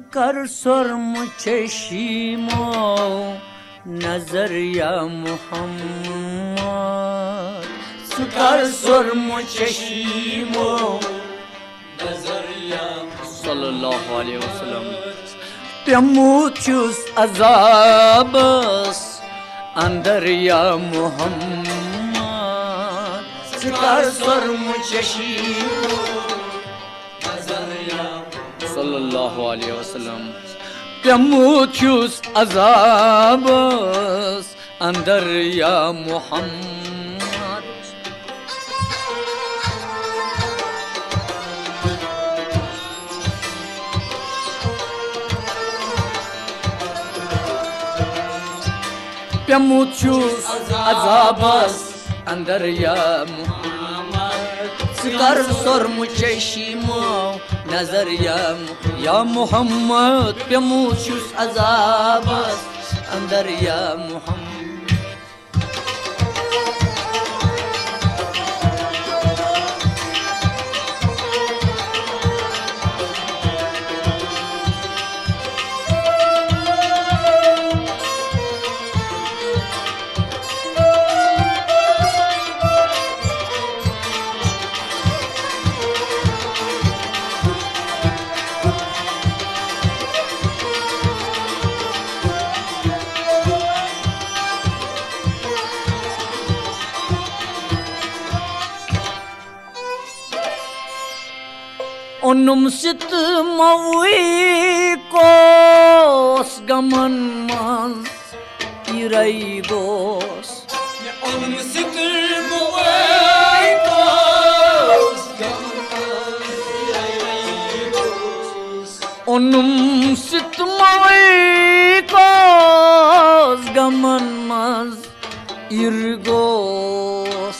Sıkar sorma çeşimo nazar ya Muhammed. Sıkar sorma çeşimo nazar ya sallallahu aleyhi ve sellem. Muchos azabos andar ya Muhammed. Sıkar sorma çeşimo nazar ya sallallahu aleyhi ve sellem. Muchos azabos andar ya Muhammed. Muchos azabos andar ya Muhammed. Sıkar sorma çeşimo nazar ya Muhammed. Muchos azabos andar ya Muhammed. Onum sıtmavikos gamanmaz iraygos. Onum sıtmavikos gamanmaz iraygos. Onum sıtmavikos gamanmaz irgos.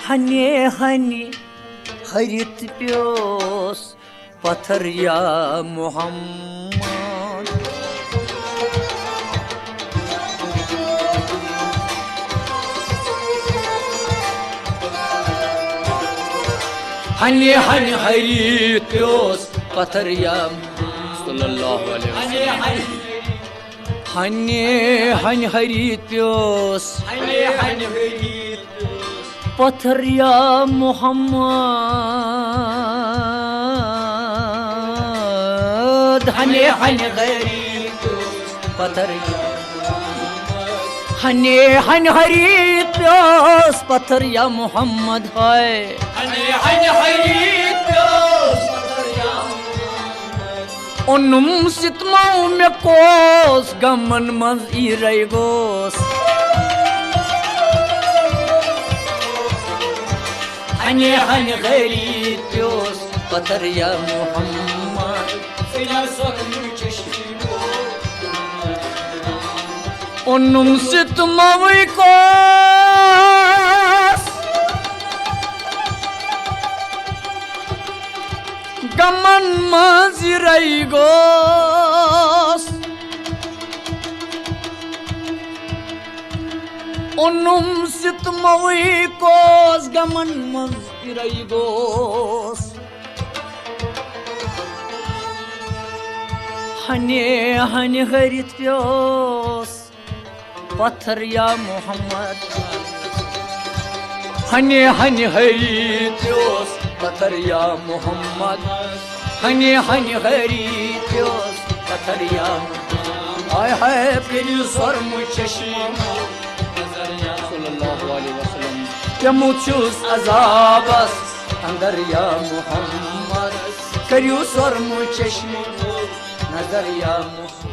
Hani harit piyos patar ya Muhammed. Hani harit piyos patar ya sallallahu aleyhi ve sellem. Hani harit piyos patar ya Muhammed. Hani garip patar ya Muhammed. Hani garip yos patar ya Muhammed. Hani garip yos patar ya Muhammed. Onum sitmau mekos gaman maz iraygos. Hani garip yos patar ya Muhammed. Filan sorma çeşimo onum sıtmavikos gamanmaz iraygos. Onum sıtmavikos gamanmaz iraygos. Hani garit piyos patar ya Muhammed. Hani garit piyos patar ya Muhammed. Hani garit piyos patar ya Muhammed. Ay hep geliyor sormu çeşim sallallahu aleyhi ve sellem. Muchos azabos andar ya Muhammed. Geliyor sormu çeşim nazar ya Muhammed.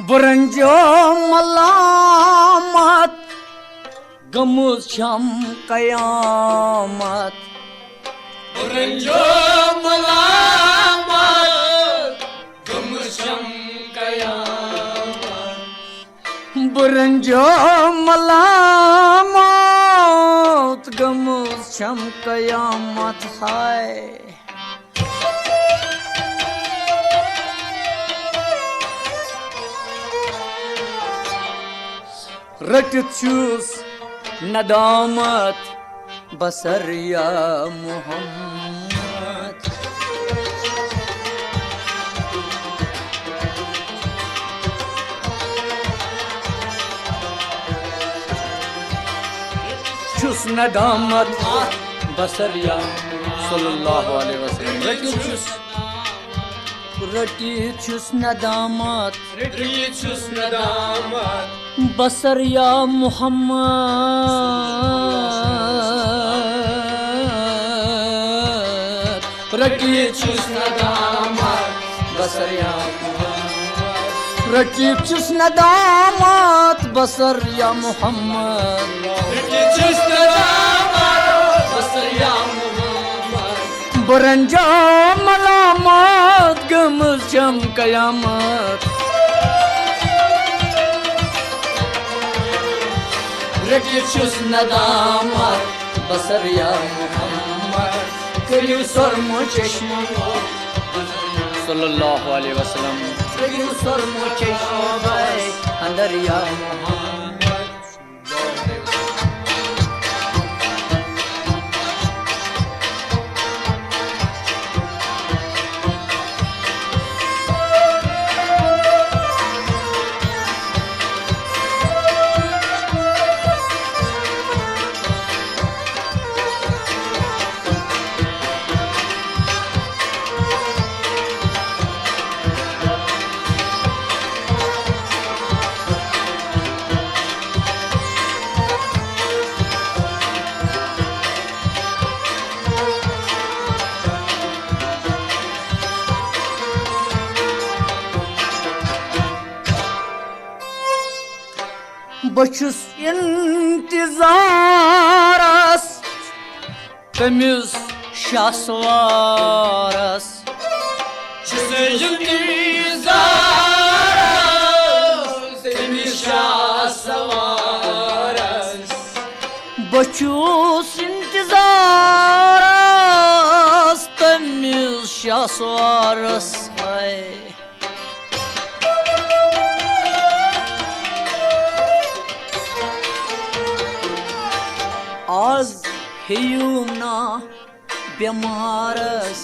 बुरंजो मलामत गमुज शम कयामत बुरंजो मलामत गमुज शम कयामत बुरंजो मलामत गमुज शम कयामत हाय रटत छुस नदामत बसर या मोहम्मद छुस नदामत बसर या सल्लल्लाहु अलैहि वसल्लम रटी छुस नदामत बसर या मोहम्मद रटी छुस नदामत बसर या मोहम्मद रटी छुस नदामत बसर या मोहम्मद रटी छुस नदामत बसर या मोहम्मद बुरंजो मलामत गमुज शम कयामत रटी छुस नदामत बसर या मोहम्मद करियो सरमो चश्मो सल्लल्लाहु अलैहि वसल्लम करियो सरमो चश्मो अंदर या मोहम्मद बचुस इंतजारस तमिस शासवारस छुस इंतजारस तमिस शासवारस बचुस इंतजारस तमिस शासवारस है आज हियूना बेमारस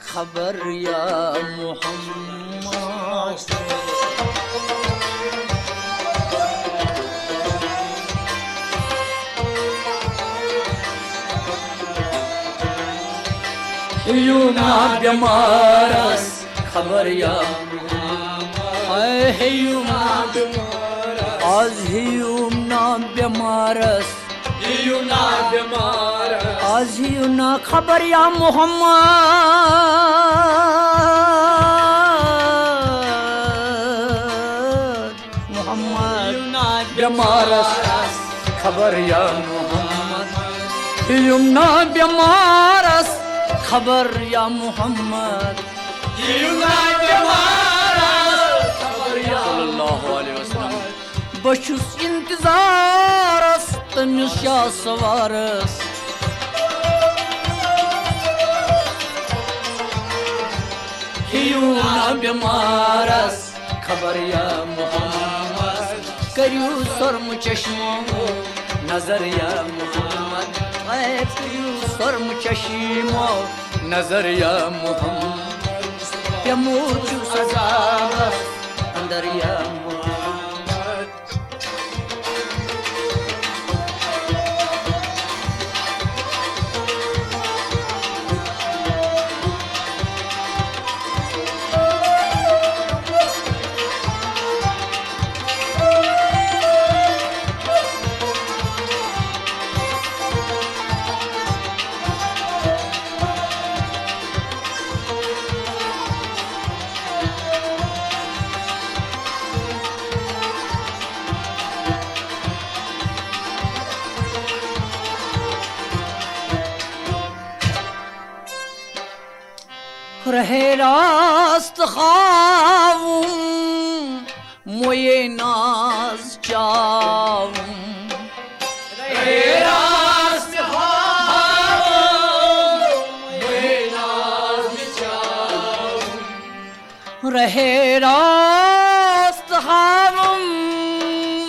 खबर या मोहम्मद हियूना बेमारस खबर या मोहम्मद हियूना आज हियूना बेमारस आज हियूना खबर या मोहम्मद बेमारस खबर या मोहम्मद हियूना बेमारस खबर या मोहम्मद हियूना बेमारस खबर या सल्लल्लाहु अलैहि वसल्लम बचुस इंतजारस तमिस शासवारस हियूना बेमारस खबर या मोहम्मद करियो सरम चश्मो नजर या मोहम्मद करियो सरम चश्मो नजर या मोहम्मद यमूचु सजा अंदर या मोहम्मद رहे रास्त ख्वाऊं मोये नाज चाऊं रहे रास्त ख्वाऊं मोये नाज चाऊं रहे रास्त ख्वाऊं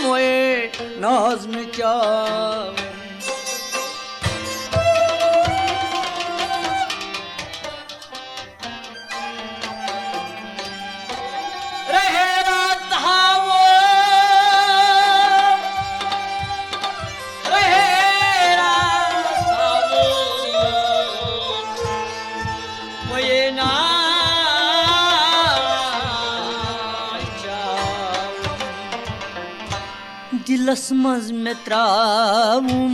मोये नाज चाऊं दिलस मज में त्राऊं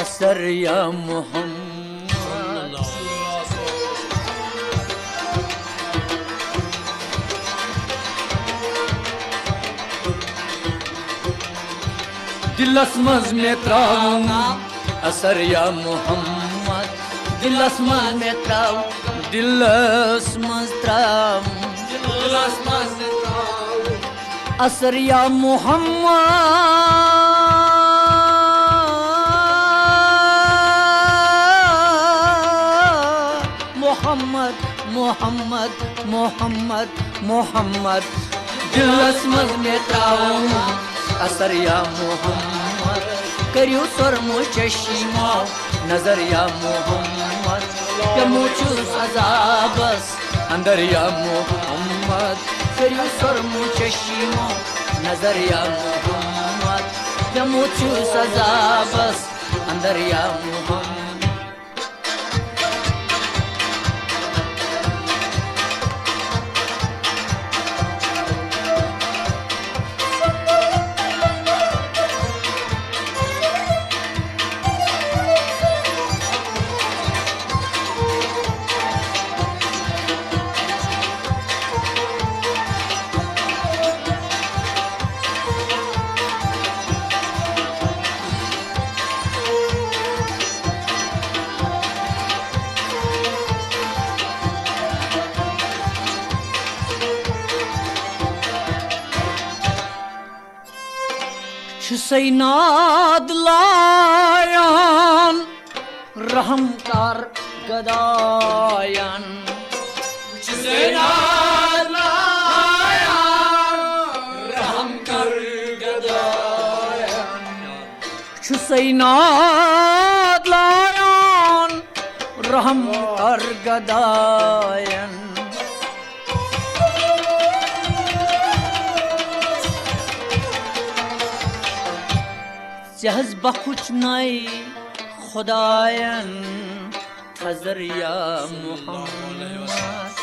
असर या मोहम्मद दिलस मज में त्राऊं असर या मोहम्मद दिलस मज में त्राऊं दिलस मज त्राऊं असर या मोहम्मद मोहम्मद मोहम्मद मोहम्मद दिलस मज में त्राऊं असर या मोहम्मद करियो सरमो चश्मो नजर या मोहम्मद यमुचु अजाबस अंदर या मोहम्मद करियो सरमो चश्मो नजर या मोहम्मद यमुचु अजाबस अंदर या Mohammad Hüseyinad layan Rahım kar gadayan Hüseyinad layan Rahım kar gadayan Hüseyinad layan Rahım kar gadayan जहज बकुच नई खुदायन हजर या मोहम्मद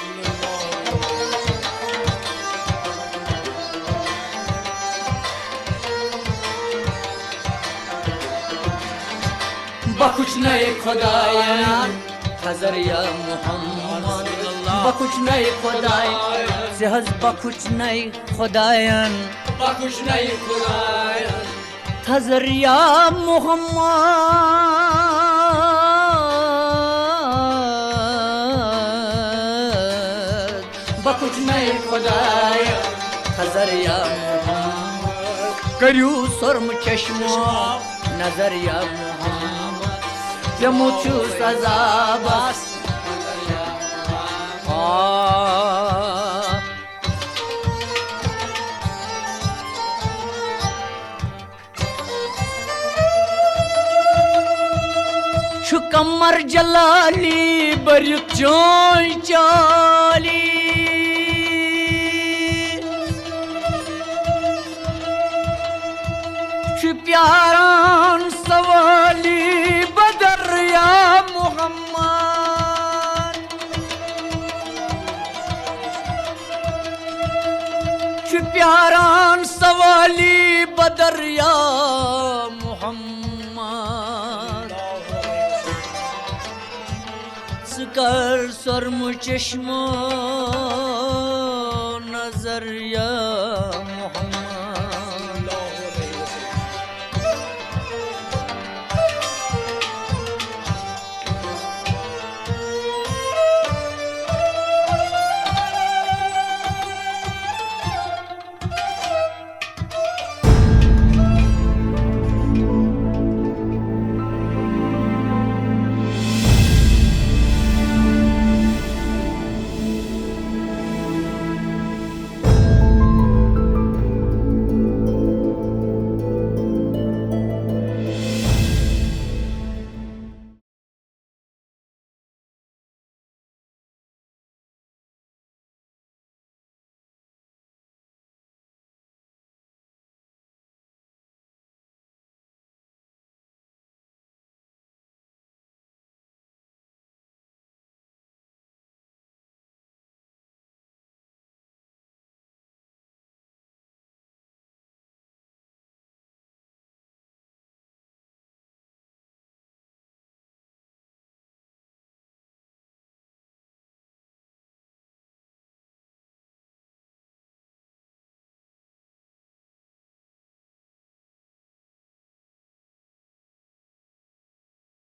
बकुच नई खुदायन हजर या मोहम्मद बकुच नई खुदायन जहज बकुच नई खुदायन बकुच नई खुदायन हजर या मोहम्मद बकुच नई खुदाय हजर या मोहम्मद करियो सरम चश्मो नजर या Mohammad यमुचु सजाबस Şu kamar jalali baryut joy chali Şu pyaran savali badar ya Muhammad Şu pyaran savali badar ya Muhammad कर सरम चश्मो नजर या